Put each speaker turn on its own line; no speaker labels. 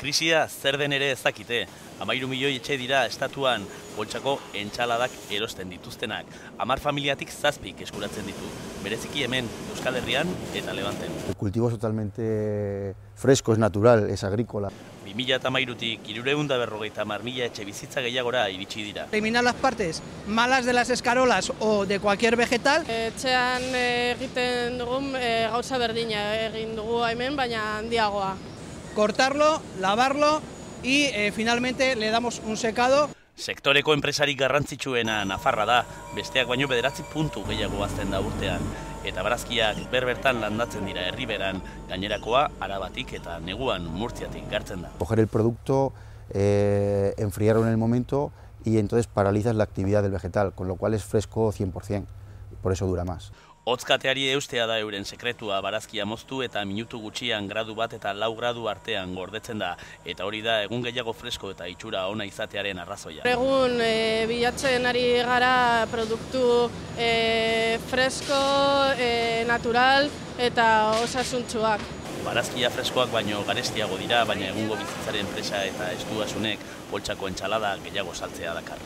Krisia zer den ere ez dakite. 13 milioi etxe dira estatuan poltsako entxaladak erosten dituztenak. 10 familiatik 7 eskuratzen ditu. Bereziki hemen Euskal Herrian eta Levanten.
El cultivo es totalmente fresco, es natural, es agrícola.
2013tik 350.000 etxe bizitza gehiagora iritsi dira.
Eliminar las partes malas de las escarolas o de cualquier vegetal.
Etxean egiten dugun gauza berdina egin dugu hemen, baina handiagoa.
Cortarlo, lavarlo y finalmente le damos un secado.
Sektoreko enpresarik garrantzitsuena Nafarra da, besteak baino 9 puntu gehiago hazten da urtean. Eta barazkiak berbertan landatzen dira Herriberan, gainerakoa Arabatik eta neguan Murtziatik gartzen da.
Coger el producto, enfriarlo en el momento y entonces paralizas la actividad del vegetal, con lo cual es fresco 100%, por eso dura más.
Hotzkateari eustea da euren sekretua, barazkia moztu eta minutu gutxian gradu 1 eta 4 gradu artean gordetzen da, eta hori da egun gehiago fresko eta itxura ona izatearen arrazoia.
Egun bilatzen ari gara produktu fresko, natural eta osasuntsuak.
Barazkia freskoak baino garestiago dira, baina egungo bizitzaren presa eta estuasunek poltsako entxalada gehiago saltzea dakar.